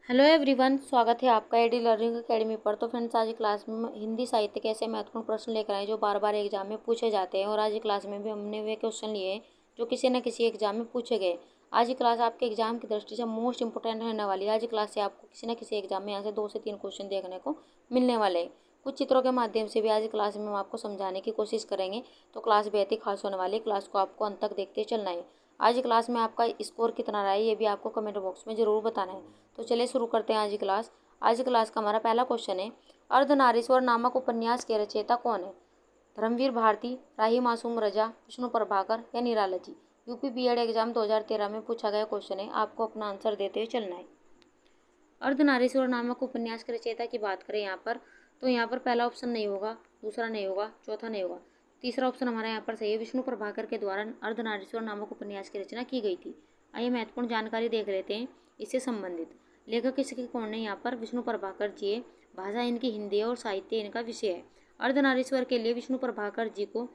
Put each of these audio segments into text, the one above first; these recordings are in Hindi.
हेलो एवरीवन, स्वागत है आपका एडी लर्निंग एकेडमी पर। तो फ्रेंड्स, आज की क्लास में हिंदी साहित्य के ऐसे महत्वपूर्ण प्रश्न लेकर आए जो बार बार एग्जाम में पूछे जाते हैं। और आज की क्लास में भी हमने वे क्वेश्चन लिए हैं जो किसी न किसी एग्जाम में पूछे गए। आज की क्लास आपके एग्जाम की दृष्टि से मोस्ट इंपोर्टेंट रहने वाली है। आज की क्लास से आपको किसी न किसी एग्जाम में यहाँ से 2 से 3 क्वेश्चन देखने को मिलने वाले हैं। कुछ चित्रों के माध्यम से भी आज की क्लास में हम आपको समझाने की कोशिश करेंगे। तो क्लास बेहद ही खास होने वाली है। क्लास को आपको अंत तक देखते चलना है। आज की क्लास में आपका स्कोर कितना रहा है ये भी आपको कमेंट बॉक्स में जरूर बताना है। तो चलिए शुरू करते हैं आज की क्लास। आज की क्लास का हमारा पहला क्वेश्चन है, अर्धनारीश्वर नामक उपन्यास के रचयिता कौन है? धर्मवीर भारती, राही मासूम रजा, विष्णु प्रभाकर या Nirala ji. UP BEd exam 2013 में पूछा गया क्वेश्चन है, आपको अपना आंसर देते हुए चलना है। अर्धनारीश्वर नामक उपन्यास के रचयिता की बात करें यहाँ पर, तो यहाँ पर पहला ऑप्शन नहीं होगा, दूसरा नहीं होगा, चौथा नहीं होगा, तीसरा ऑप्शन हमारा यहाँ पर सही है। विष्णु प्रभाकर के द्वारा अर्धनारीश्वर नामक उपन्यास की रचना की गई थी। आइए महत्वपूर्ण जानकारी देख लेते हैं इससे संबंधित। लेखक किसके कौन है यहाँ पर? विष्णु प्रभाकर जी है। भाषा इनकी हिंदी है और साहित्य इनका विषय है। अर्धनारीश्वर के लिए विष्णु प्रभाकर जी को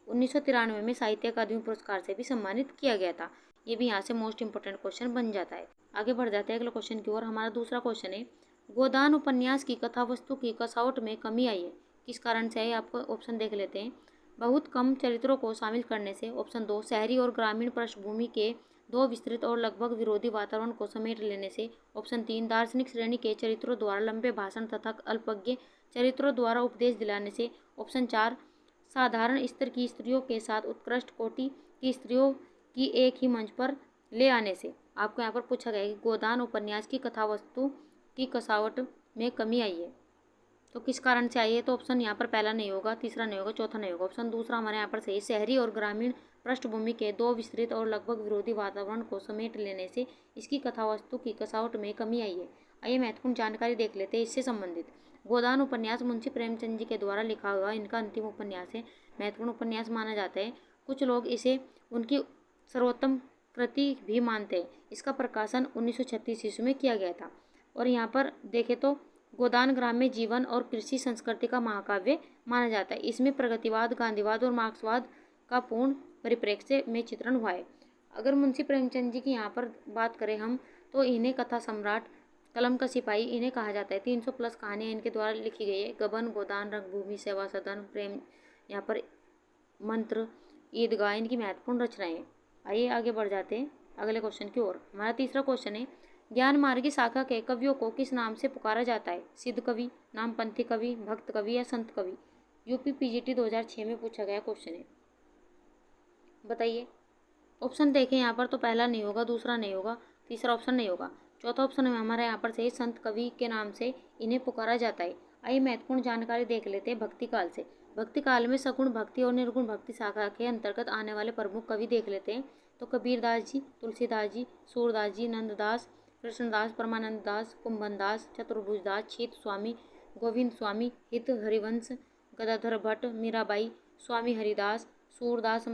1993 में साहित्य अकादमी पुरस्कार से भी सम्मानित किया गया था। ये भी यहाँ से मोस्ट इंपोर्टेंट क्वेश्चन बन जाता है। आगे बढ़ जाते हैं अगले क्वेश्चन की ओर। हमारा दूसरा क्वेश्चन है, गोदान उपन्यास की कथा वस्तु की कसावट में कमी आई है, किस कारण से है? आपको ऑप्शन देख लेते हैं। बहुत कम चरित्रों को शामिल करने से, ऑप्शन 2 शहरी और ग्रामीण पृष्ठभूमि के दो विस्तृत और लगभग विरोधी वातावरण को समेट लेने से, ऑप्शन 3 दार्शनिक श्रेणी के चरित्रों द्वारा लंबे भाषण तथा अल्पज्ञ चरित्रों द्वारा उपदेश दिलाने से, ऑप्शन 4 साधारण स्तर की स्त्रियों के साथ उत्कृष्ट कोटि की स्त्रियों की एक ही मंच पर ले आने से। आपको यहाँ पर पूछा गया है कि गोदान उपन्यास की कथा वस्तु की कसावट में कमी आई है, तो किस कारण से आई है? तो ऑप्शन यहाँ पर पहला नहीं होगा, तीसरा नहीं होगा, चौथा नहीं होगा, ऑप्शन दूसरा हमारे यहाँ पर सही, शहरी और ग्रामीण पृष्ठभूमि के दो विस्तृत और लगभग विरोधी वातावरण को समेट लेने से इसकी कथा वस्तु की कसावट में कमी आई है। आइए महत्वपूर्ण जानकारी देख लेते हैं इससे संबंधित। गोदान उपन्यास मुंशी प्रेमचंद जी के द्वारा लिखा हुआ इनका अंतिम उपन्यास है। महत्वपूर्ण उपन्यास माना जाता है। कुछ लोग इसे उनकी सर्वोत्तम कृति भी मानते हैं। इसका प्रकाशन 1936 ईस्वी में किया गया था। और यहाँ पर देखें तो गोदान ग्राम्य जीवन और कृषि संस्कृति का महाकाव्य माना जाता है। इसमें प्रगतिवाद, गांधीवाद और मार्क्सवाद का पूर्ण परिप्रेक्ष्य में चित्रण हुआ है। अगर मुंशी प्रेमचंद जी की यहाँ पर बात करें हम, तो इन्हें कथा सम्राट, कलम का सिपाही इन्हें कहा जाता है। 300 प्लस कहानियाँ इनके द्वारा लिखी गई है। गबन, गोदान, रंगभूमि, सेवा सदन, प्रेम, यहाँ पर मंत्र, ईदगाह इनकी महत्वपूर्ण रचनाएं। आइए आगे बढ़ जाते हैं अगले क्वेश्चन की ओर। हमारा तीसरा क्वेश्चन है, ज्ञान मार्गी शाखा के कवियों को किस नाम से पुकारा जाता है? सिद्ध कवि, नामपंथी कवि, भक्त कवि या संत कवि? यूपी पीजीटी 2006 में पूछा गया क्वेश्चन है, बताइए। ऑप्शन देखें यहाँ पर, तो पहला नहीं होगा, दूसरा नहीं होगा, तीसरा ऑप्शन नहीं होगा, चौथा ऑप्शन है हमारे यहाँ पर सही, संत कवि के नाम से इन्हें पुकारा जाता है। आइए महत्वपूर्ण जानकारी देख लेते हैं भक्ति काल से। भक्ति काल में सगुण भक्ति और निर्गुण भक्ति शाखा के अंतर्गत आने वाले प्रमुख कवि देख लेते हैं। तो कबीरदास जी, तुलसीदास जी, सूरदास जी, नंददास, कृष्णदास, परमानंद दास, कुंभन दास, चतुर्भुज दास, छीत स्वामी, गोविंद स्वामी, हित हरिवंश, गदाधर भट्ट, मीराबाई, स्वामी हरिदास, सूरदास,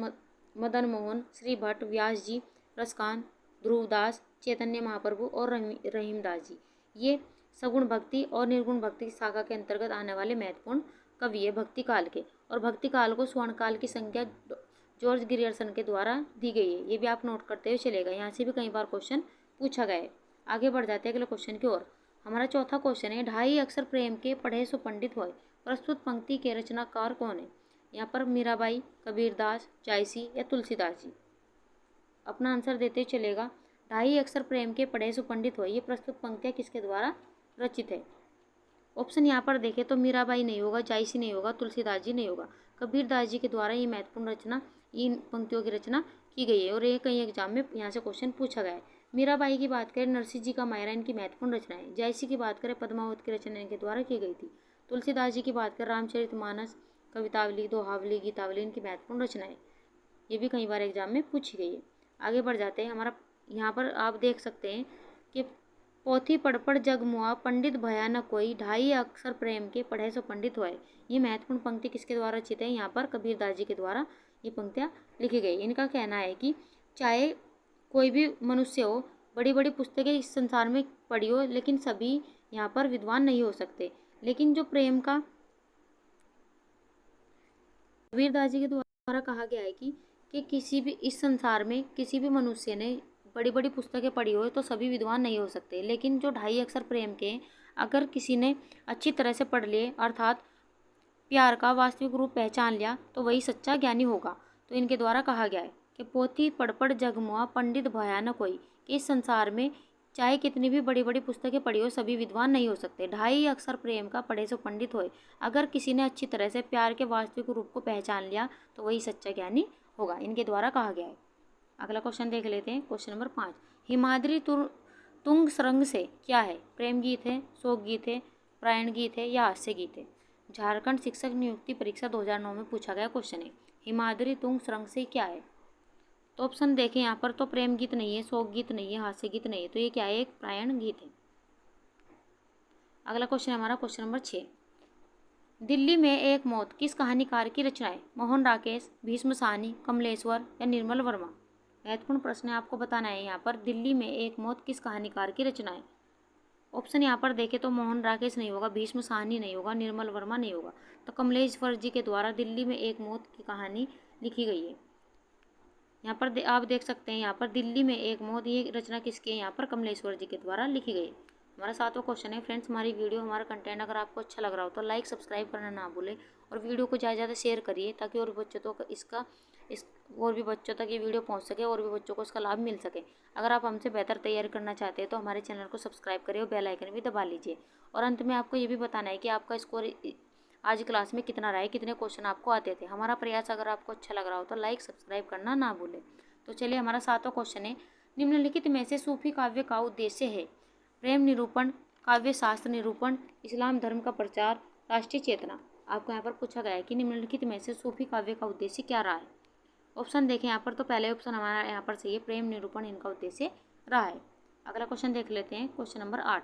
मदन मोहन, श्री भट्ट, व्यास जी, रसकान, ध्रुवदास, चैतन्य महाप्रभु और रहीमदास जी, ये सगुण भक्ति और निर्गुण भक्ति की शाखा के अंतर्गत आने वाले महत्वपूर्ण कवि है भक्ति काल के। और भक्ति काल को स्वर्ण काल की संज्ञा जॉर्ज ग्रियर्सन के द्वारा दी गई है। ये भी आप नोट करते हुए चलेगा, यहाँ से भी कई बार क्वेश्चन पूछा गया है। आगे बढ़ जाते हैं अगले क्वेश्चन की ओर। हमारा चौथा क्वेश्चन है, ढाई अक्षर प्रेम के पढ़े सो पंडित होए, प्रस्तुत पंक्ति के रचनाकार कौन है? यहाँ पर मीराबाई, कबीरदास, जायसी या तुलसीदास जी? अपना आंसर देते चलेगा। ढाई अक्षर प्रेम के पढ़े सो पंडित हो, ये प्रस्तुत पंक्तियाँ किसके द्वारा रचित है? ऑप्शन यहाँ पर देखें तो मीराबाई नहीं होगा, जायसी नहीं होगा, तुलसीदास जी नहीं होगा, कबीरदास जी के द्वारा ये महत्वपूर्ण रचना, इन पंक्तियों की रचना की गई है। और ये कई एग्जाम में यहाँ से क्वेश्चन पूछा गया है। मीराबाई की बात करें, नरसिंह जी का मायरा इनकी महत्वपूर्ण रचना है। जायसी की बात करें, पद्मावत की रचना इनके द्वारा की गई थी। तुलसीदास जी की बात करें, रामचरितमानस, कवितावली, दोहावली, गीतावली इनकी महत्वपूर्ण रचना है। ये भी कई बार एग्जाम में पूछी गई है। आगे बढ़ जाते हैं। हमारा यहाँ पर आप देख सकते हैं कि पोथी पढ़ जग मुआ, पंडित भया न कोई, ढाई अक्षर प्रेम के पढ़े सो पंडित होए। ये महत्वपूर्ण पंक्ति किसके द्वारा रचित है? यहाँ पर कबीरदास जी के द्वारा ये पंक्तियाँ लिखी गई। इनका कहना है कि चाहे कोई भी मनुष्य हो, बड़ी बड़ी पुस्तकें इस संसार में पढ़ी हो, लेकिन सभी यहाँ पर विद्वान नहीं हो सकते। लेकिन जो प्रेम का, कबीरदास जी के द्वारा कहा गया है कि किसी भी इस संसार में किसी भी मनुष्य ने बड़ी बड़ी पुस्तकें पढ़ी हो तो सभी विद्वान नहीं हो सकते, लेकिन जो 2.5 अक्षर प्रेम के अगर किसी ने अच्छी तरह से पढ़ लिए अर्थात प्यार का वास्तविक रूप पहचान लिया तो वही सच्चा ज्ञानी होगा। तो इनके द्वारा कहा गया है कि पोथी पढ़ पढ़ जग मुआ पंडित भया न कोई, कि इस संसार में चाहे कितनी भी बड़ी बड़ी पुस्तकें पढ़ी हो सभी विद्वान नहीं हो सकते। 2.5 अक्षर प्रेम का पढ़े सो पंडित होए, अगर किसी ने अच्छी तरह से प्यार के वास्तविक रूप को पहचान लिया तो वही सच्चा ज्ञानी होगा, इनके द्वारा कहा गया है। अगला क्वेश्चन देख लेते हैं, क्वेश्चन नंबर 5। हिमाद्री तुंग सुरंग से क्या है? प्रेम गीत है, शोक गीत है, प्रायण गीत है या हास्य गीत है? झारखंड शिक्षक नियुक्ति परीक्षा 2009 में पूछा गया क्वेश्चन है, हिमाद्री तुंग सुरंग से क्या है? तो ऑप्शन देखें यहाँ पर, तो प्रेम गीत नहीं है, शोक गीत नहीं है, हास्य गीत नहीं है, तो ये क्या है? एक प्रायण गीत है। अगला क्वेश्चन हमारा क्वेश्चन नंबर 6। दिल्ली में एक मौत किस कहानीकार की रचना है? मोहन राकेश, भीष्म साहनी, कमलेश्वर या निर्मल वर्मा? महत्वपूर्ण प्रश्न है, आपको बताना है यहाँ पर दिल्ली में एक मौत किस कहानीकार की रचना है। ऑप्शन यहाँ पर देखें तो मोहन राकेश नहीं होगा, भीष्म साहनी नहीं होगा, निर्मल वर्मा नहीं होगा, तो कमलेश्वर जी के द्वारा दिल्ली में एक मौत की कहानी लिखी गई है। यहाँ पर आप देख सकते हैं, यहाँ पर दिल्ली में एक मौत, ये रचना किसकी है? यहाँ पर कमलेश्वर जी के द्वारा लिखी गई। हमारा 7वां क्वेश्चन है फ्रेंड्स, हमारी वीडियो हमारा कंटेंट अगर आपको अच्छा लग रहा हो तो लाइक सब्सक्राइब करना ना भूलें और वीडियो को ज़्यादा ज़्यादा शेयर करिए ताकि और भी बच्चों तक और भी बच्चों तक ये वीडियो पहुंच सके और भी बच्चों को इसका लाभ मिल सके। अगर आप हमसे बेहतर तैयारी करना चाहते हैं तो हमारे चैनल को सब्सक्राइब करिए और बेल आइकन भी दबा लीजिए। और अंत में आपको ये भी बताना है कि आपका स्कोर आज क्लास में कितना रहा है, कितने क्वेश्चन आपको आते थे। हमारा प्रयास अगर आपको अच्छा लग रहा हो तो लाइक सब्सक्राइब करना ना भूलें। तो चलिए हमारा 7वां क्वेश्चन है, निम्नलिखित में से सूफी काव्य का उद्देश्य है? प्रेम निरूपण, काव्य शास्त्र निरूपण, इस्लाम धर्म का प्रचार, राष्ट्रीय चेतना। आपको यहाँ पर पूछा गया है कि निम्नलिखित में से सूफी काव्य का उद्देश्य क्या रहा है। ऑप्शन देखें यहाँ पर, तो पहले ऑप्शन हमारा यहाँ पर सही है, प्रेम निरूपण इनका उद्देश्य रहा है। अगला क्वेश्चन देख लेते हैं, क्वेश्चन नंबर 8।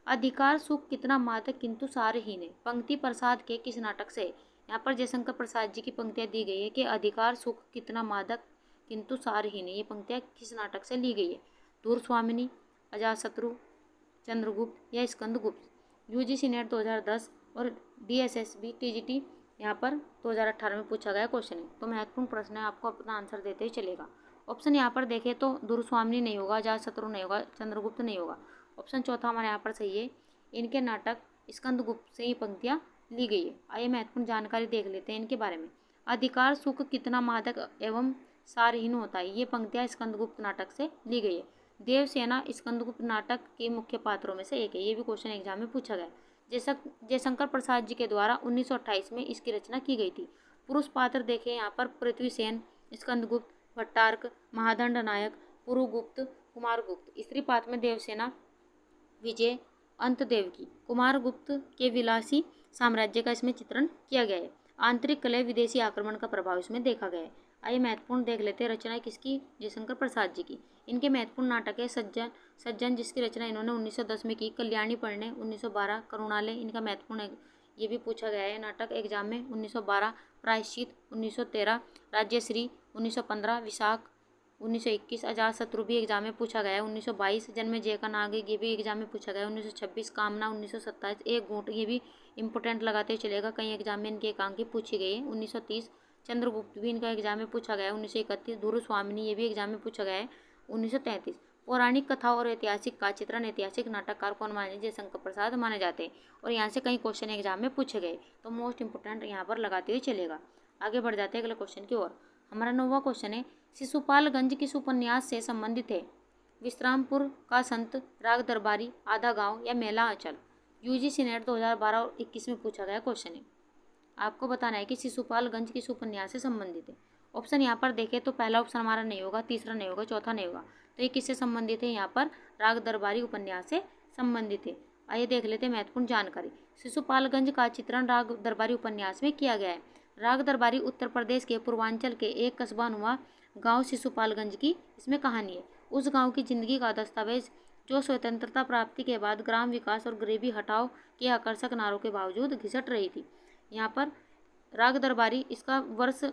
अधिकार सुख कितना मादक किंतु सारहीन है? पंक्ति प्रसाद के किस नाटक से? यहाँ पर जयशंकर प्रसाद जी की पंक्तियाँ दी गई है कि अधिकार सुख कितना मादक किंतु सारहीन है। ये पंक्तियाँ किस नाटक से ली गई है? धूर स्वामिनी, अजातशत्रु, चंद्रगुप्त या स्कंदगुप्त? यूजीसी नेट 2010 और DSSB TGT यहाँ पर 2018 में पूछा गया क्वेश्चन है। तो महत्वपूर्ण प्रश्न है, आपको अपना आंसर देते ही चलेगा। ऑप्शन यहाँ पर देखें तो धूर स्वामिनी नहीं होगा, अजातशत्रु नहीं होगा, चंद्रगुप्त नहीं होगा। ऑप्शन चौथा हमारे यहाँ पर सही है, इनके नाटक स्कंदगुप्त से ही पंक्तियाँ ली गई है। आइए महत्वपूर्ण जानकारी देख लेते हैं इनके बारे में। अधिकार सुख कितना मादक एवं सारहीन होता है, ये पंक्तियाँ स्कंदगुप्त नाटक से ली गई है। देवसेना स्कंदगुप्त नाटक के मुख्य पात्रों में से एक है, ये भी क्वेश्चन एग्जाम में पूछा गया। जयशंकर प्रसाद जी के द्वारा 1928 में इसकी रचना की गई थी। पुरुष पात्र देखें यहाँ पर, पृथ्वीसेन, स्कंदगुप्त, भट्टार्क, महादंड नायक, पुरुगुप्त, कुमारगुप्त। स्त्री पात्र में देवसेना, विजय, अंतदेवकी, कुमारगुप्त के विलासी साम्राज्य का इसमें चित्रण किया गया है। आंतरिक कलह, विदेशी आक्रमण का प्रभाव इसमें देखा गया है। आइए महत्वपूर्ण देख लेते हैं, रचना किसकी? जयशंकर प्रसाद जी की। इनके महत्वपूर्ण नाटक है सज्जन जिसकी रचना इन्होंने 1910 में की, कल्याणी पढ़ने 1912, करुणालय इनका महत्वपूर्ण है, ये भी पूछा गया है नाटक एग्जाम में 1912, प्रायश्चित 1913, राज्यश्री 1915, विशाख 1921, अजातशत्रु भी एग्जाम में पूछा गया है 1922, जन्मेजय का नाग ये भी एग्जाम में पूछा गया है 1926, कामना 1927, एक घूंट ये भी इंपॉर्टेंट लगाते चलेगा, कई एग्जाम में इनके एकांकी पूछी गई है 1930, चंद्रगुप्त भी इनका एग्जाम में पूछा गया है 1931, धुर स्वामिनी ये भी एग्जाम में पूछा गया है 1933। पौराणिक कथा और ऐतिहासिक का चित्रण ऐतिहासिक नाटककार कौन माने? जयशंकर प्रसाद माने जाते हैं और यहाँ से कई क्वेश्चन एग्जाम में पूछे गए, तो मोस्ट इंपोर्टेंट यहाँ पर लगाते हुए चलेगा। आगे बढ़ जाते हैं अगले क्वेश्चन की ओर। हमारा 9वां क्वेश्चन है, शिशुपालगंज किस उपन्यास से संबंधित है? विश्रामपुर का संत, राग दरबारी, आधा गांव या मेला आंचल? यूजीसी नेट 2012 और 21 में पूछा गया क्वेश्चन है। आपको बताना है कि शिशुपालगंज किस उपन्यास से संबंधित है। ऑप्शन यहाँ पर देखें तो पहला ऑप्शन हमारा नहीं होगा, तीसरा नहीं होगा, चौथा नहीं होगा, तो ये किससे संबंधित है? यहाँ पर राग दरबारी उपन्यास से संबंधित है। आइए देख लेते हैं महत्वपूर्ण जानकारी। शिशुपालगंज का चित्रण राग दरबारी उपन्यास में किया गया है। राग दरबारी उत्तर प्रदेश के पूर्वांचल के एक कस्बानुमा गांव शिशुपालगंज की इसमें कहानी है। उस गांव की जिंदगी का दस्तावेज जो स्वतंत्रता प्राप्ति के बाद ग्राम विकास और गरीबी हटाओ के आकर्षक नारों के बावजूद घिसट रही थी। यहाँ पर राग दरबारी इसका वर्ष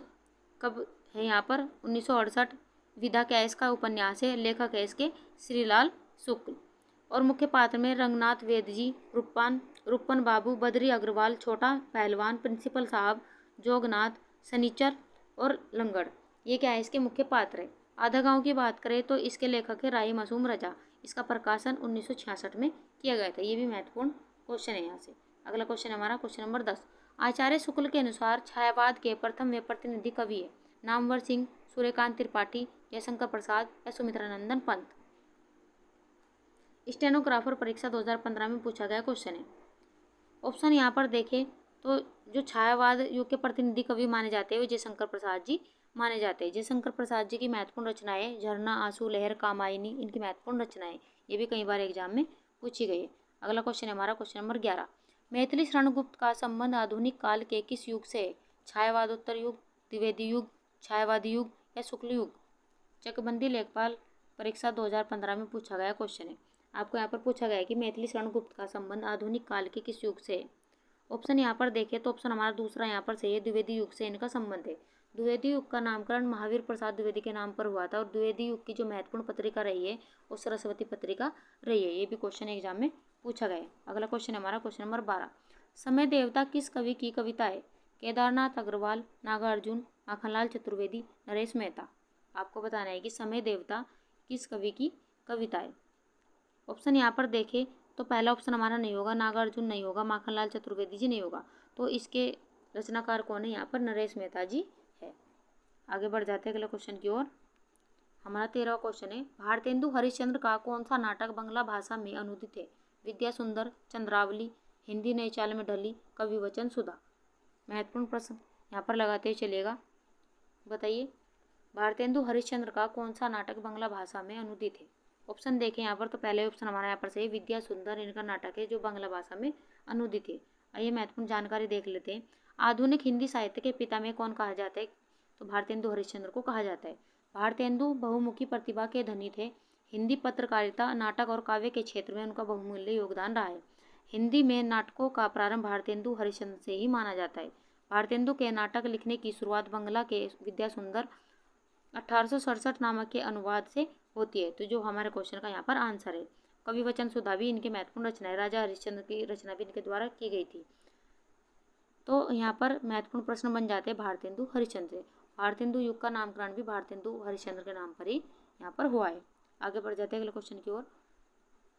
कब है? यहाँ पर 1968। विधा कैस का उपन्यास है, लेखक है इसके श्रीलाल शुक्ल और मुख्य पात्र में रंगनाथ वेद जी, रूपन बाबू, बद्री अग्रवाल, छोटा पहलवान, प्रिंसिपल साहब, जोगनाथ, सनीचर और लंगड़, ये क्या है? इसके मुख्य पात्र है। आधा गांव की बात करें तो इसके लेखक है राही मासूम रजा। इसका प्रकाशन 1966 में किया गया था। ये भी महत्वपूर्ण क्वेश्चन है यहाँ से। अगला क्वेश्चन हमारा क्वेश्चन नंबर 10। आचार्य शुक्ल के अनुसार छायावाद के प्रथम व प्रतिनिधि कवि है। नामवर सिंह, सूर्यकांत त्रिपाठी, जयशंकर प्रसाद या सुमित्रानंदन पंत। स्टेनोग्राफर परीक्षा 2015 में पूछा गया क्वेश्चन है। ऑप्शन यहाँ पर देखें तो जो छायावाद युग के प्रतिनिधि कवि माने जाते हैं वो जयशंकर प्रसाद जी माने जाते हैं। जयशंकर प्रसाद जी की महत्वपूर्ण रचनाएं झरना, आंसू, लहर, कामायनी, इनकी महत्वपूर्ण रचनाएं ये भी कई बार एग्जाम में पूछी गई है। अगला क्वेश्चन है हमारा क्वेश्चन नंबर 11। मैथिली शरणगुप्त का संबंध आधुनिक काल के किस युग से है? छायावादोत्तर युग, द्विवेदी युग, छायावादी युग या शुक्ल युग। चकबंदी लेखपाल परीक्षा 2015 में पूछा गया क्वेश्चन है। आपको यहाँ पर पूछा गया है कि मैथिली शरणगुप्त का संबंध आधुनिक काल के किस युग से है। ऑप्शन यहाँ पर देखें तो ऑप्शन हमारा दूसरा यहाँ पर सही है, द्विवेदी युग से इनका संबंध है। द्विवेदी युग का नामकरण महावीर प्रसाद द्विवेदी के नाम पर हुआ था और द्विवेदी युग की जो महत्वपूर्ण पत्रिका रही है वो सरस्वती पत्रिका रही है। ये भी क्वेश्चन एग्जाम में पूछा गया है। अगला क्वेश्चन है हमारा क्वेश्चन नंबर 12। समय देवता किस कवि की कविता है? केदारनाथ अग्रवाल, नागार्जुन, माखनलाल चतुर्वेदी, नरेश मेहता। आपको बताना है कि समय देवता किस कवि की कविता है। ऑप्शन यहाँ पर देखें तो पहला ऑप्शन हमारा नहीं होगा, नागार्जुन नहीं होगा, माखनलाल चतुर्वेदी जी नहीं होगा। तो इसके रचनाकार कौन है? यहाँ पर नरेश मेहता जी है। आगे बढ़ जाते हैं अगले क्वेश्चन की ओर। हमारा 13वां क्वेश्चन है। भारतेंदु हरिश्चंद्र का कौन सा नाटक बांग्ला भाषा में अनुदित है? विद्या सुंदर, चंद्रावली, हिंदी नई चाल में ढली, कवि वचन सुधा। महत्वपूर्ण प्रश्न यहाँ पर लगाते ही चलेगा। बताइए भारतेंदु हरिश्चंद्र का कौन सा नाटक बांग्ला भाषा में अनुदित है? ऑप्शन देखें यहाँ पर तो पहले ऑप्शन हमारा यहाँ पर सही विद्या सुंदर इनका नाटक है जो बांग्ला भाषा में अनुदित है। आइए महत्वपूर्ण जानकारी देख लेते हैं। आधुनिक हिंदी साहित्य के पिता में कौन कहा जाता है? तो भारतेंदु हरिश्चंद्र को कहा जाता है। भारतेंदु बहुमुखी प्रतिभा के धनी थे। हिंदी पत्रकारिता, नाटक और काव्य के क्षेत्र में उनका बहुमूल्य योगदान रहा है। हिंदी में नाटकों का प्रारंभ भारतेंदु हरिश्चंद्र से ही माना जाता है। भारतेंदु के नाटक लिखने की शुरुआत बांग्ला के विद्या सुंदर 1867 नामक के अनुवाद से होती है। तो जो हमारे क्वेश्चन का यहाँ पर आंसर है। कवि वचन सुधा भी इनकी महत्वपूर्ण रचना है। राजा हरिश्चंद्र की रचना भी इनके द्वारा की गई थी। तो यहाँ पर महत्वपूर्ण प्रश्न बन जाते हैं भारतेंदु हरिश्चंद्र से। भारतेंदु युग का नामकरण भी भारतेंदु हरिश्चंद्र के नाम पर ही यहाँ पर हुआ है। आगे बढ़ जाते हैं अगले क्वेश्चन की ओर।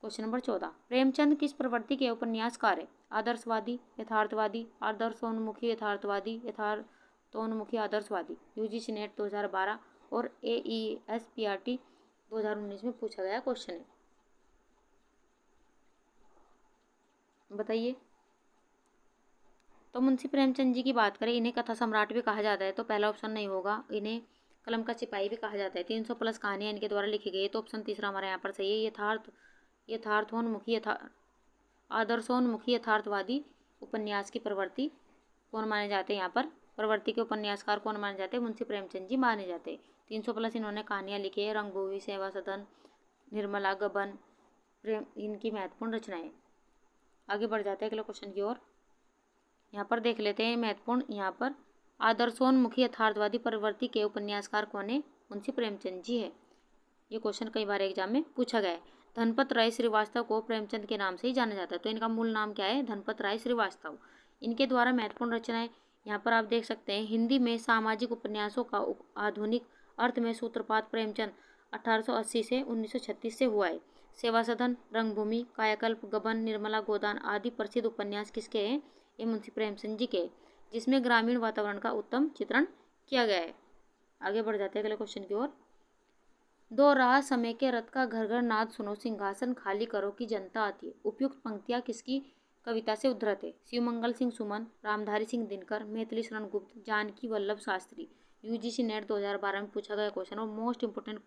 Question number 14। प्रेमचंद किस प्रवृत्ति के उपन्यासकार है? आदर्शवादी, यथार्थवादी, आदर्शोन्मुखी यथार्थवादी, यथार्थोन्मुखी आदर्शवादी। यूजीसी नेट 2012 और AESPRT 2019 में पूछा गया क्वेश्चन है। बताइए। तो मुंशी प्रेमचंद जी की बात करें, इन्हें कथा सम्राट भी कहा जाता है। तो पहला ऑप्शन नहीं होगा। इन्हें कलम का सिपाही भी कहा जाता है। 300 प्लस कहानियां इनके द्वारा लिखी गई है। तो ऑप्शन तीसरा हमारा यहाँ पर सही है। यथार्थोन्मुखी आदर्शोन्मुखी यथार्थवादी उपन्यास की प्रवृत्ति कौन माने जाते हैं? यहाँ पर प्रवृत्ति के उपन्यासकार कौन माने जाते हैं? मुंशी प्रेमचंद जी माने जाते हैं। 300 प्लस इन्होंने कहानियाँ लिखी है। रंगभूमि, सेवा सदन, निर्मला, गबन, प्रेम, इनकी महत्वपूर्ण रचनाएं। आगे बढ़ जाते हैं अगले क्वेश्चन की ओर। यहाँ पर देख लेते हैं महत्वपूर्ण। यहाँ पर आदर्शोन्मुखी यथार्थवादी प्रवृत्ति के उपन्यासकार कौन है? मुंशी प्रेमचंद जी है। ये क्वेश्चन कई बार एग्जाम में पूछा गया है। धनपत राय श्रीवास्तव को प्रेमचंद के नाम से ही जाना जाता है। तो इनका मूल नाम क्या है? धनपत राय श्रीवास्तव। इनके द्वारा महत्वपूर्ण रचनाएं यहाँ पर आप देख सकते हैं। हिंदी में सामाजिक उपन्यासों का आधुनिक अर्थ में सूत्रपात प्रेमचंद 1880 से 1936 से हुआ है। सेवा सदन, रंगभूमि, कायाकल्प, गबन, निर्मला, गोदान आदि प्रसिद्ध उपन्यास किसके हैं? ये मुंशी प्रेमचंद जी के, जिसमें ग्रामीण वातावरण का उत्तम चित्रण किया गया है। आगे बढ़ जाते हैं अगले क्वेश्चन की ओर। दो राह समय के रथ का घर घर नाद सुनो, सिंहासन खाली करो की जनता आती है। उपयुक्त पंक्तियाँ किसकी कविता से उद्धृत है? शिवमंगल सिंह सुमन, रामधारी सिंह दिनकर, मैथिली शरण गुप्त, जानकी वल्लभ शास्त्री। यूजीसी नेट 2012 में पूछा गया क्वेश्चन और मोस्ट इंपोर्टेंट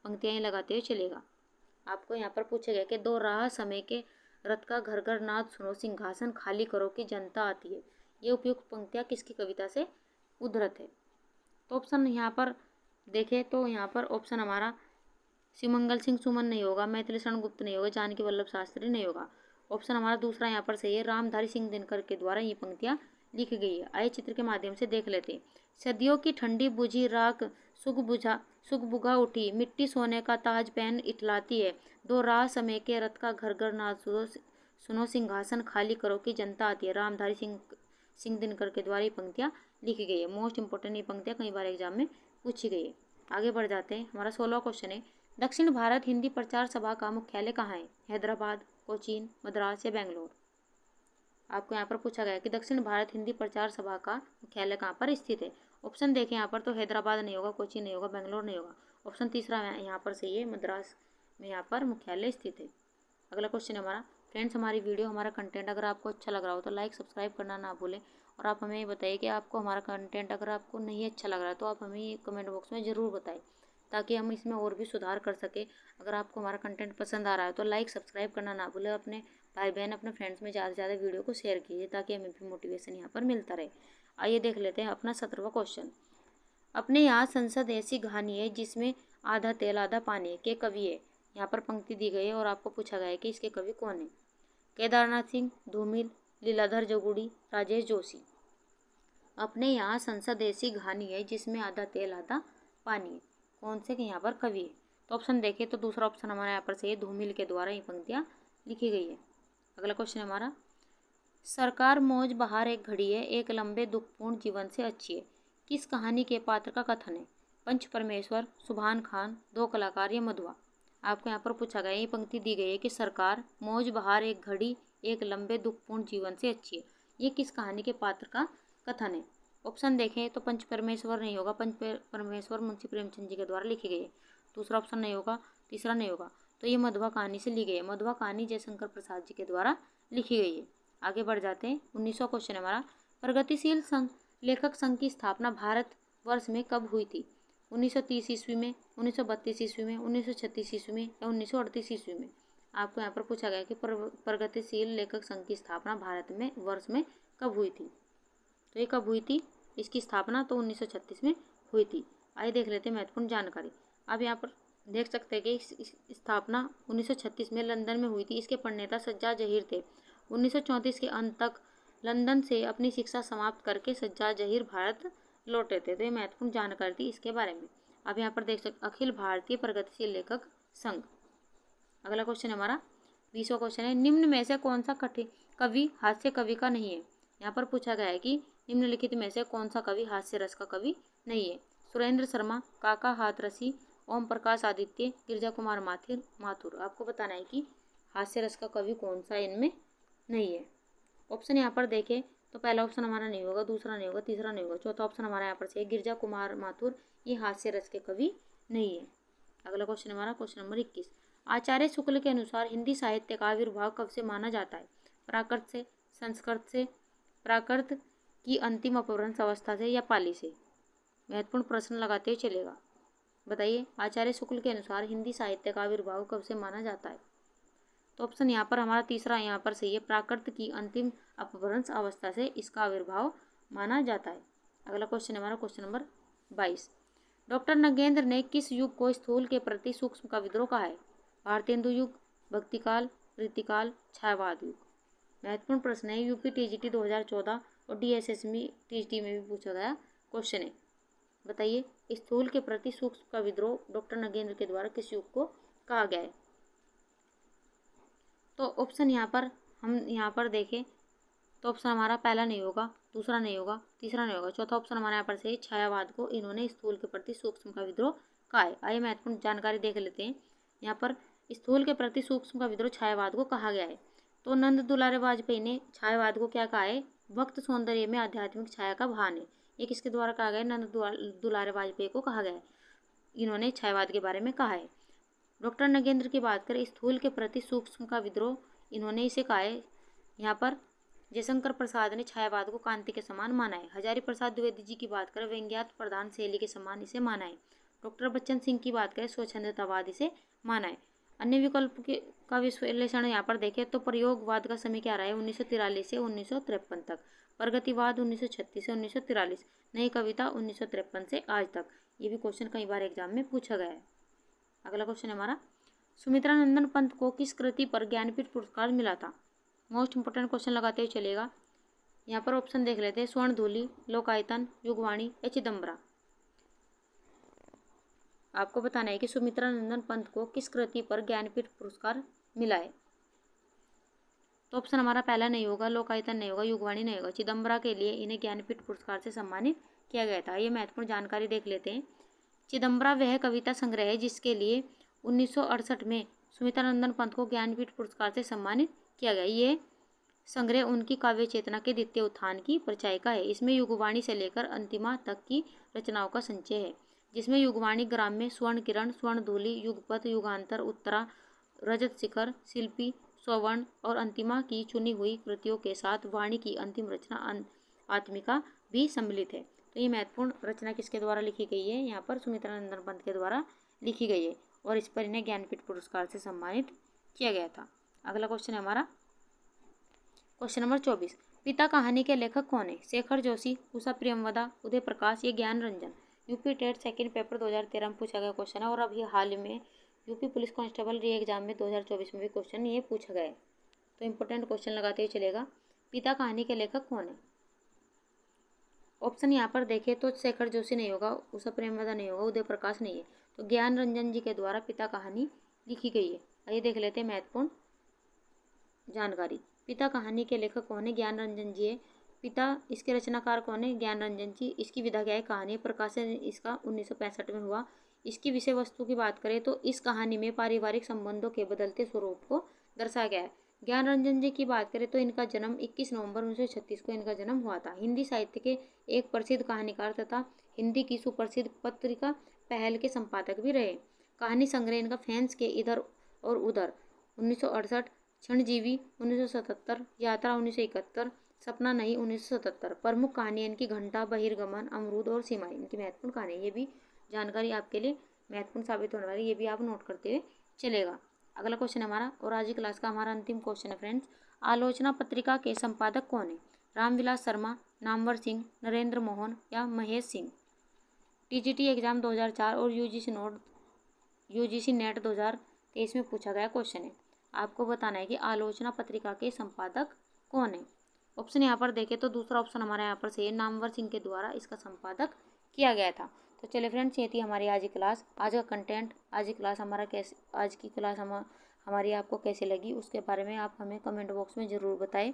पंक्तियाँ लगाते हुए चलेगा। आपको यहाँ पर पूछा गया कि दो राह समय के रथ का घर घर नाद सुनो, सिंहासन खाली करो की जनता आती है। ये उपयुक्त पंक्तियाँ किसकी कविता से उद्धृत है? तो ऑप्शन यहाँ पर देखें तो यहाँ पर ऑप्शन हमारा शिवमंगल सिंह सुमन नहीं होगा, मैथिली शरण गुप्त नहीं होगा, जानकी वल्लभ शास्त्री नहीं होगा। ऑप्शन हमारा दूसरा यहाँ पर सही है। रामधारी सिंह दिनकर के द्वारा ये पंक्तियाँ लिखी गई है। आइए चित्र के माध्यम से देख लेते हैं। सदियों की ठंडी बुझी राख सुख बुझा उठी, मिट्टी सोने का ताज पहन इठलाती है। दो राह समय के रथ का घर घर नाद सुनो, सिंहासन खाली करो की जनता आती है। रामधारी सिंह दिनकर के द्वारा ये पंक्तियाँ लिखी गई है। मोस्ट इंपोर्टेंट ये पंक्तियाँ कई बार एग्जाम में पूछी गई है। आगे बढ़ जाते हैं। हमारा 16वां क्वेश्चन है, दक्षिण भारत हिंदी प्रचार सभा का मुख्यालय कहाँ है? हैदराबाद, कोचीन, मद्रास या बेंगलोर? आपको यहाँ पर पूछा गया है कि दक्षिण भारत हिंदी प्रचार सभा का मुख्यालय कहाँ पर स्थित है। ऑप्शन देखें यहाँ पर तो हैदराबाद नहीं होगा, कोचीन नहीं होगा, बेंगलोर नहीं होगा। ऑप्शन तीसरा यहाँ पर सही है, मद्रास में यहाँ पर मुख्यालय स्थित है। अगला क्वेश्चन है हमारा, फ्रेंड्स हमारी वीडियो हमारा कंटेंट अगर आपको अच्छा लग रहा हो तो लाइक सब्सक्राइब करना ना भूलें। और आप हमें बताइए कि आपको हमारा कंटेंट अगर आपको नहीं अच्छा लग रहा है तो आप हमें कमेंट बॉक्स में ज़रूर बताएं, ताकि हम इसमें और भी सुधार कर सकें। अगर आपको हमारा कंटेंट पसंद आ रहा है तो लाइक सब्सक्राइब करना ना भूलें। अपने भाई बहन अपने फ्रेंड्स में ज़्यादा से ज़्यादा वीडियो को शेयर कीजिए, ताकि हमें भी मोटिवेशन यहाँ पर मिलता रहे। आइए देख लेते हैं अपना 17वां क्वेश्चन। अपने यहाँ संसद ऐसी कहानी है जिसमें आधा तेल आधा पानी के कवि है। यहाँ पर पंक्ति दी गई है और आपको पूछा गया है कि इसके कवि कौन है। केदारनाथ सिंह, धूमिल, लीलाधर जोगुड़ी, राजेश जोशी। अपने यहाँ संसद ऐसी कहानी है जिसमें आधा तेल आधा पानी है, कौन से के यहाँ पर कवि है? तो ऑप्शन देखें तो दूसरा ऑप्शन हमारे यहाँ पर से धूमिल के द्वारा ये पंक्तियाँ लिखी गई है। अगला क्वेश्चन हमारा, सरकार मौज बहार एक घड़ी है, एक लंबे दुखपूर्ण जीवन से अच्छी है, किस कहानी के पात्र का कथन है? पंच परमेश्वर, सुभान खान, दो कलाकार या मधुआ? आपको यहाँ पर पूछा गया, ये पंक्ति दी गई है कि सरकार मौज बहार एक घड़ी एक लंबे दुखपूर्ण जीवन से अच्छी है, ये किस कहानी के पात्र का कथन है? ऑप्शन देखें तो पंच परमेश्वर नहीं होगा, पंच परमेश्वर मुंशी प्रेमचंद जी के द्वारा लिखी गई है। दूसरा ऑप्शन नहीं होगा, तीसरा नहीं होगा, तो ये मधुआ कहानी से ली गई है। मधुआ कहानी जयशंकर प्रसाद जी के द्वारा लिखी गई है। आगे बढ़ जाते हैं। 19वां क्वेश्चन हमारा, प्रगतिशील संघ लेखक संघ की स्थापना भारत वर्ष में कब हुई थी? 1930 ईस्वी में, 1932 ईस्वी में, 1936 ईस्वी में या 1938 ईस्वी में? आपको यहाँ पर पूछा गया कि प्रगतिशील लेखक संघ की स्थापना भारत में वर्ष में कब हुई थी? तो ये कब हुई थी इसकी स्थापना? तो 1936 में हुई थी। आइए देख लेते हैं महत्वपूर्ण जानकारी। आप यहाँ पर देख सकते हैं कि इस स्थापना 1936 में लंदन में हुई थी। इसके प्रणेता सज्जाद जहीर थे। 1934 के अंत तक लंदन से अपनी शिक्षा समाप्त करके सज्जाद जहीर भारत लौटे थे। तो ये महत्वपूर्ण जानकारी थी इसके बारे में। आप यहाँ पर देख सकते अखिल भारतीय प्रगतिशील लेखक संघ। अगला क्वेश्चन हमारा 20वां क्वेश्चन है, निम्न में से कौन सा कवि हास्य कवि का नहीं है? यहाँ पर पूछा गया है कि निम्नलिखित में से कौन सा कवि हास्य रस का कवि नहीं है? सुरेंद्र शर्मा, काका हाथरसी, ओम प्रकाश आदित्य, गिरजा कुमार माथुर। आपको बताना है कि हास्य रस का कवि कौन सा इनमें नहीं है। ऑप्शन यहाँ पर देखें तो पहला ऑप्शन हमारा नहीं होगा, दूसरा नहीं होगा, तीसरा नहीं होगा, चौथा ऑप्शन हमारा यहाँ पर से गिरजा कुमार माथुर, ये हास्य रस के कवि नहीं है। अगला क्वेश्चन हमारा क्वेश्चन नंबर 21, आचार्य शुक्ल के अनुसार हिंदी साहित्य का आविर्भाव कब से माना जाता है? प्राकृत से, संस्कृत से, प्राकृत की अंतिम अपभ्रंश अवस्था से या पाली से? महत्वपूर्ण प्रश्न लगाते हुए चलेगा। बताइए, आचार्य शुक्ल के अनुसार हिंदी साहित्य का आविर्भाव कब से माना जाता है? तो ऑप्शन यहाँ पर हमारा तीसरा यहाँ पर सही है, प्राकृत की अंतिम अपभ्रंश अवस्था से इसका आविर्भाव माना जाता है। अगला क्वेश्चन हमारा क्वेश्चन नंबर 22, डॉक्टर नगेंद्र ने किस युग को स्थूल के प्रति सूक्ष्म का विद्रोह कहा है? भारतेंदु युग, भक्तिकाल, रीतिकाल, छायावाद युग? महत्वपूर्ण प्रश्न है, यूपी टीजीटी 2014 और डीएसएसबी टीजीटी में भी पूछा गया क्वेश्चन है। बताइए, स्थूल के प्रति सूक्ष्म का विद्रोह डॉक्टर नगेंद्र के द्वारा किस युग को कहा गया है? तो ऑप्शन हम यहाँ पर देखें तो ऑप्शन हमारा पहला नहीं होगा, दूसरा नहीं होगा, तीसरा नहीं होगा, चौथा ऑप्शन हमारे यहाँ पर से छायावाद को इन्होंने स्थूल के प्रति सूक्ष्म का विद्रोह कहा है। आइए महत्वपूर्ण जानकारी देख लेते हैं। यहाँ पर स्थूल के प्रति सूक्ष्म का विद्रोह छायावाद को कहा गया है। तो नंद दुलारे वाजपेयी ने छायावाद को क्या कहा है? भक्त सौंदर्य में आध्यात्मिक छाया का भान है। ये किसके द्वारा कहा गया है? नंद दुलारे वाजपेयी को कहा गया है। इन्होंने छायावाद के बारे में कहा है। डॉक्टर नगेंद्र की बात करें, स्थूल के प्रति सूक्ष्म का विद्रोह इन्होंने इसे कहा है। यहाँ पर जयशंकर प्रसाद ने छायावाद को कांति के समान माना है। हजारी प्रसाद द्विवेदी जी की बात करें, व्यंग्यात्मक प्रधान शैली के समान इसे माना है। डॉक्टर बच्चन सिंह की बात करें, स्वच्छंदतावाद इसे माना है। अन्य विकल्प का विश्लेषण यहाँ पर देखें तो प्रयोगवाद का समय क्या रहा है? 1943 से 1953 तक, प्रगतिवाद 1936 से 1943, नई कविता 1953 से आज तक। ये भी क्वेश्चन कई बार एग्जाम में पूछा गया है। अगला क्वेश्चन हमारा, सुमित्रा नंदन पंत को किस कृति पर ज्ञानपीठ पुरस्कार मिला था? मोस्ट इंपोर्टेंट क्वेश्चन लगाते हुए चलेगा। यहाँ पर ऑप्शन देख लेते हैं, स्वर्णधूलि, लोकायतन, युगवाणी या चिदम्बरा? आपको बताना है कि सुमित्रा नंदन पंत को किस कृति पर ज्ञानपीठ पुरस्कार मिला है। तो ऑप्शन हमारा पहला नहीं होगा, लोकायतन नहीं होगा, युगवाणी नहीं होगा, चिदम्बरा के लिए इन्हें ज्ञानपीठ पुरस्कार से सम्मानित किया गया था। ये महत्वपूर्ण जानकारी देख लेते हैं। चिदम्बरा वह कविता संग्रह है जिसके लिए 1968 में सुमित्रानंदन पंत को ज्ञानपीठ पुरस्कार से सम्मानित किया गया। ये संग्रह उनकी काव्य चेतना के द्वितीय उत्थान की परिचायिका है। इसमें युगवाणी से लेकर अंतिमा तक की रचनाओं का संचय है, जिसमें युगवाणी ग्राम्य, स्वर्ण किरण, स्वर्ण धूलि, युगपथ, युगांतर, उत्तरा, रजत शिखर, शिल्पी, स्वर्ण और अंतिमा की चुनी हुई कृतियों के साथ वाणी की अंतिम रचना आत्मिका भी सम्मिलित है। तो ये महत्वपूर्ण रचना किसके द्वारा लिखी गई है? यहाँ पर सुमित्रानंदन पंत के द्वारा लिखी गई है और इस पर इन्हें ज्ञानपीठ पुरस्कार से सम्मानित किया गया था। अगला क्वेश्चन है हमारा क्वेश्चन नंबर 24। पिता कहानी के लेखक कौन है? शेखर जोशी, उषा प्रियमवदा, उदय प्रकाश, ये Gyan Ranjan. UP TET second paper 2013 में पूछा गया क्वेश्चन है और अभी हाल में यूपी पुलिस कांस्टेबल री एग्जाम में 2024 में भी क्वेश्चन ये पूछा गया है। तो इंपॉर्टेंट क्वेश्चन लगाते हुए चलेगा। पिता कहानी के लेखक कौन है? ऑप्शन यहाँ पर देखें तो शेखर जोशी नहीं होगा, उषा प्रेमवदा नहीं होगा, उदय प्रकाश नहीं है। तो ज्ञान रंजन जी के द्वारा पिता कहानी लिखी गई है। आइए देख लेते हैं महत्वपूर्ण जानकारी। पिता कहानी के लेखक कौन है? ज्ञान रंजन जी है। पिता इसके रचनाकार कौन है? ज्ञान रंजन जी। इसकी विधा क्या है? कहानी। प्रकाशन इसका 1965 में हुआ। इसकी विषय वस्तु की बात करें तो इस कहानी में पारिवारिक संबंधों के बदलते स्वरूप को दर्शाया गया है। ज्ञान रंजन जी की बात करें तो इनका जन्म 21 नवंबर 1936 को इनका जन्म हुआ था। हिंदी साहित्य के एक प्रसिद्ध कहानीकार तथा हिंदी की सुप्रसिद्ध पत्रिका पहल के संपादक भी रहे। कहानी संग्रह इनका फैंस के इधर और उधर 1968, क्षणजीवी 1977, यात्रा 1971, सपना नहीं 1977। प्रमुख कहानी इनकी घंटा, बहिर्गमन, अमरूद और सीमाएं इनकी महत्वपूर्ण कहानी। ये भी जानकारी आपके लिए महत्वपूर्ण साबित होने वाली, ये भी आप नोट करते हुए चलेगा। अगला क्वेश्चन हमारा और आज की क्लास का हमारा अंतिम क्वेश्चन है फ्रेंड्स। आलोचना पत्रिका के संपादक कौन है? रामविलास शर्मा, नामवर सिंह, नरेंद्र मोहन या महेश सिंह। टीजीटी एग्जाम 2004 और यूजीसी नेट 2023 में पूछा गया क्वेश्चन है। आपको बताना है कि आलोचना पत्रिका के संपादक कौन है। ऑप्शन यहाँ पर देखें तो दूसरा ऑप्शन हमारा यहाँ पर सही है, नामवर सिंह के द्वारा इसका संपादक किया गया था। तो चलिए फ्रेंड्स, ये थी हमारी आज की क्लास, आज का कंटेंट। आज की क्लास हमारी आपको कैसे लगी उसके बारे में आप हमें कमेंट बॉक्स में ज़रूर बताएं।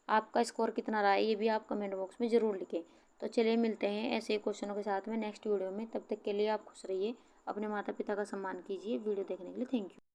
आपका स्कोर कितना रहा है ये भी आप कमेंट बॉक्स में ज़रूर लिखें। तो चलिए मिलते हैं ऐसे क्वेश्चनों के साथ में नेक्स्ट वीडियो में। तब तक के लिए आप खुश रहिए, अपने माता पिता का सम्मान कीजिए। वीडियो देखने के लिए थैंक यू।